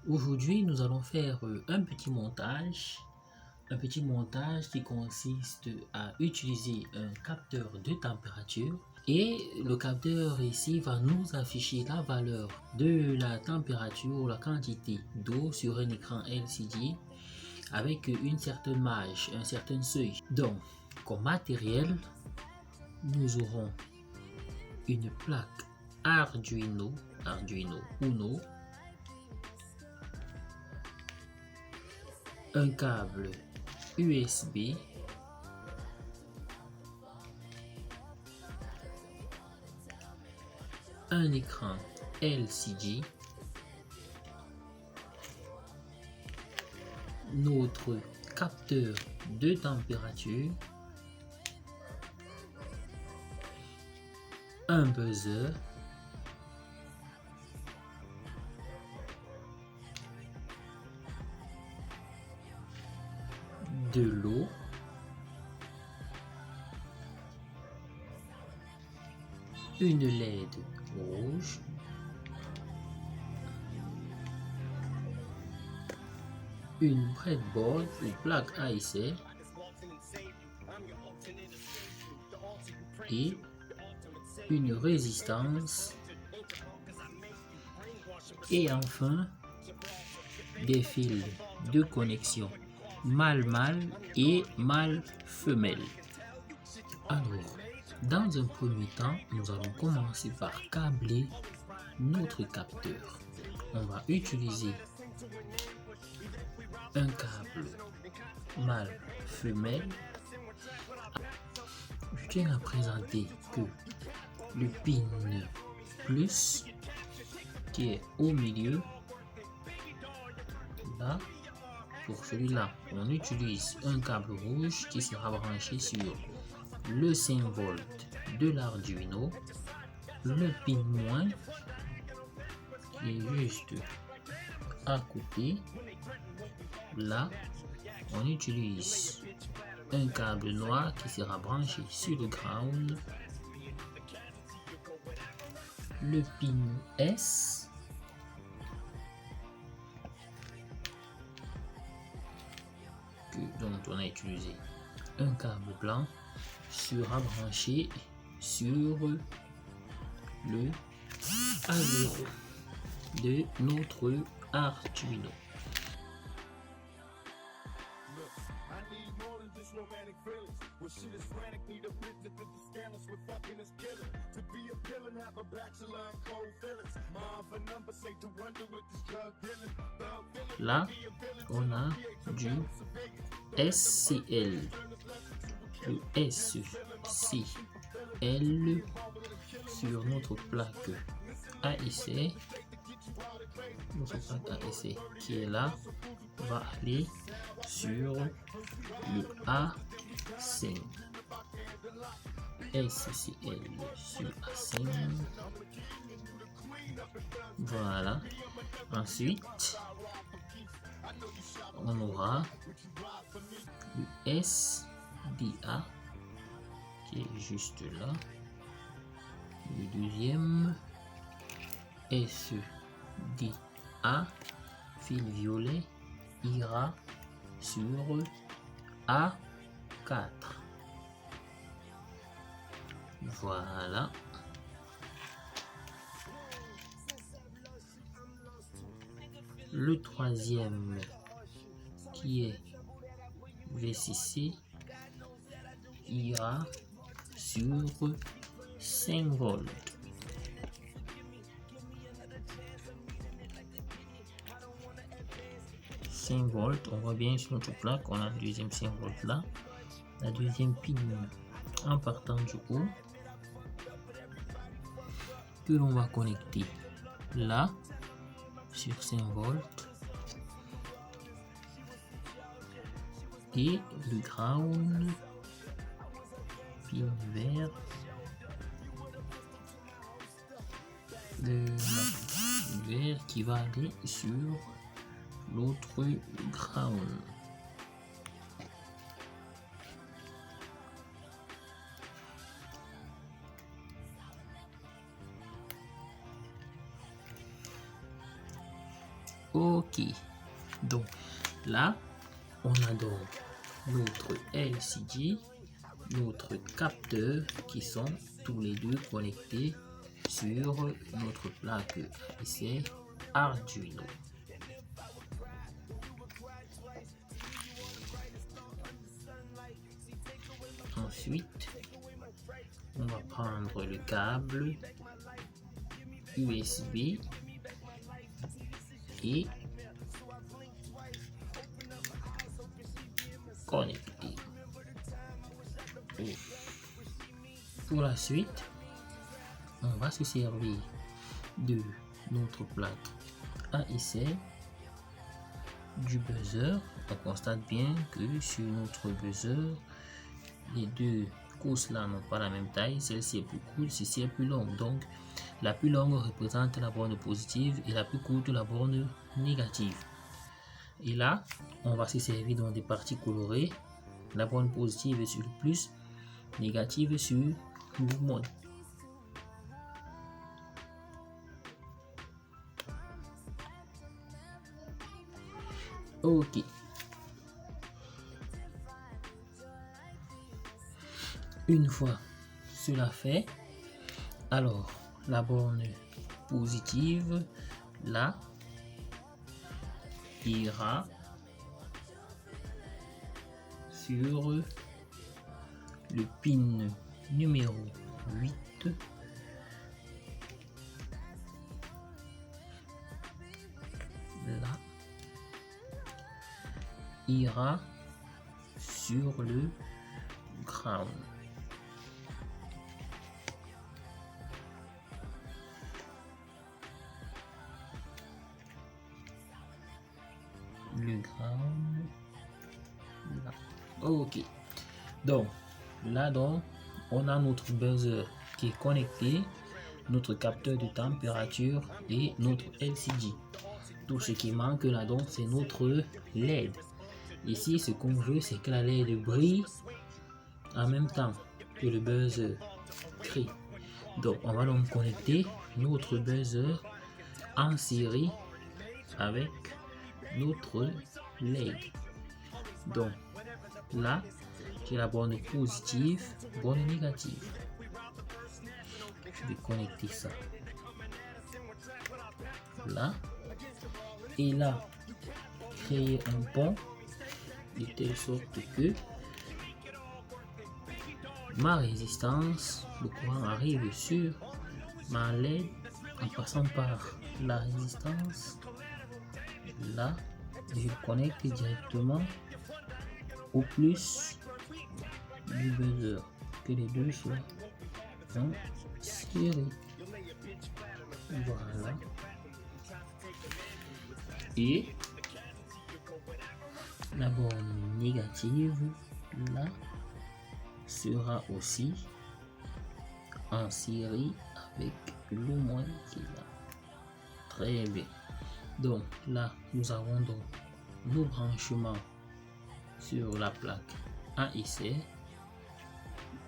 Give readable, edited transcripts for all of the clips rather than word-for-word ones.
Aujourd'hui, nous allons faire un petit montage qui consiste à utiliser un capteur de température et le capteur ici va nous afficher la valeur de la température ou la quantité d'eau sur un écran LCD avec une certaine marge, un certain seuil. Donc, comme matériel, nous aurons une plaque Arduino Uno, un câble USB, un écran LCD, notre capteur de température, un buzzer, de l'eau, une LED rouge, une breadboard ou plaque IC et une résistance et enfin des fils de connexion mâle-mâle et mâle-femelle. Alors, dans un premier temps, nous allons commencer par câbler notre capteur. On va utiliser un câble mâle-femelle. Je tiens à présenter que le pin plus qui est au milieu, là, pour celui-là, on utilise un câble rouge qui sera branché sur le 5 volts de l'Arduino. Le pin moins qui est juste à côté, là, on utilise un câble noir qui sera branché sur le ground. Le pin S dont on a utilisé un câble blanc sera branché sur le A0 de notre Arduino. Là, on a du SCL. Le SCL sur notre plaque AIC. Notre plaque AIC qui est là va aller sur le A5. SCL sur A5. Voilà. Ensuite, on aura le SDA qui est juste là. Le deuxième SDA fil violet ira sur A4. Voilà. Le troisième qui est VCC ira sur 5 volts. On voit bien sur notre plaque, on a le deuxième 5 volts là. La deuxième pin en partant du haut que l'on va connecter là sur 5 volts et le ground pin vert qui va aller sur l'autre ground. Ok. Donc là, on a donc notre LCD, notre capteur qui sont tous les deux connectés sur notre plaque APC Arduino. Ensuite, on va prendre le câble USB et connecter. Pour la suite, on va se servir de notre plaque AIC, du buzzer. On constate bien que sur notre buzzer, les deux courses là n'ont pas la même taille. Celle-ci est plus courte, celle-ci est plus longue. Donc, la plus longue représente la borne positive et la plus courte la borne négative. Et là, on va se servir dans des parties colorées. La borne positive est sur le plus, négative sur le moins. Ok. Une fois cela fait, alors la borne positive là ira sur le pin numéro 8 là ira sur le ground. Le ground là. Ok, donc là donc on a notre buzzer qui est connecté, notre capteur de température et notre LCD. Tout ce qui manque là donc c'est notre LED. Ici ce qu'on veut c'est que la LED brille en même temps que le buzzer crie. Donc on va donc connecter notre buzzer en série avec notre LED. Donc là j'ai la borne positive, borne négative. Je vais connecter ça là et là créer un pont de telle sorte que ma résistance, le courant arrive sur ma LED en passant par la résistance là. Je connecte directement au plus du buzzer, que les deux soient en série. Voilà. Et la borne négative là sera aussi en série avec le moins qui est là. Très bien. Donc là nous avons donc nos branchements sur la plaque AIC,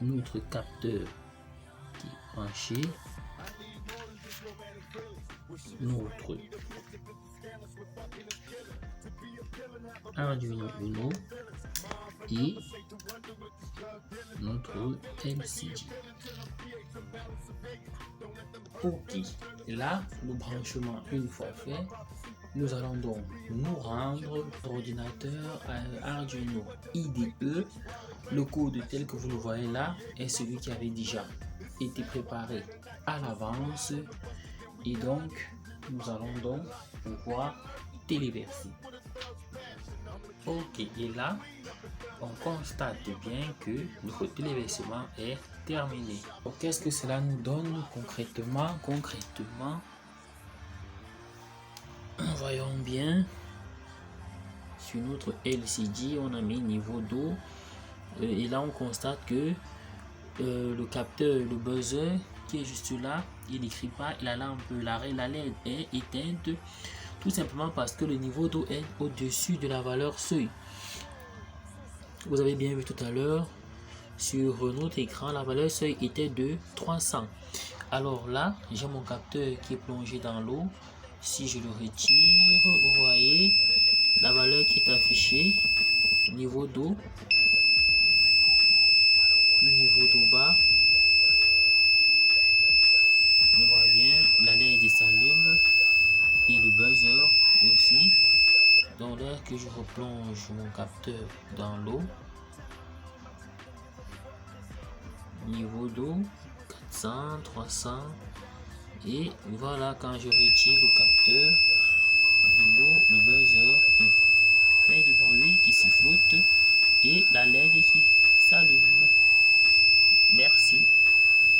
notre capteur qui est branché, notre Arduino Uno et notre LCD. Ok, là le branchement une fois fait, nous allons donc nous rendre l'ordinateur Arduino IDE. Le code tel que vous le voyez là est celui qui avait déjà été préparé à l'avance et donc nous allons donc pouvoir téléverser. Ok, et là on constate bien que notre téléversement est terminé. Donc qu'est-ce que cela nous donne concrètement? Voyons bien. Sur notre LCD, on a mis niveau d'eau et là on constate que le capteur, le buzzer qui est juste là, il n'écrit pas, la lampe, la LED est éteinte, tout simplement parce que le niveau d'eau est au-dessus de la valeur seuil. Vous avez bien vu tout à l'heure sur notre écran, la valeur seuil était de 300. Alors là, j'ai mon capteur qui est plongé dans l'eau. Si je le retire, vous voyez la valeur qui est affichée, niveau d'eau bas. On voit bien la LED s'allume et le buzzer aussi. Donc là que je replonge mon capteur dans l'eau, niveau d'eau 400, 300, et voilà, quand je retire le capteur de l'eau, le buzzer fait du bruit qui sifflote et la LED qui s'allume. Merci.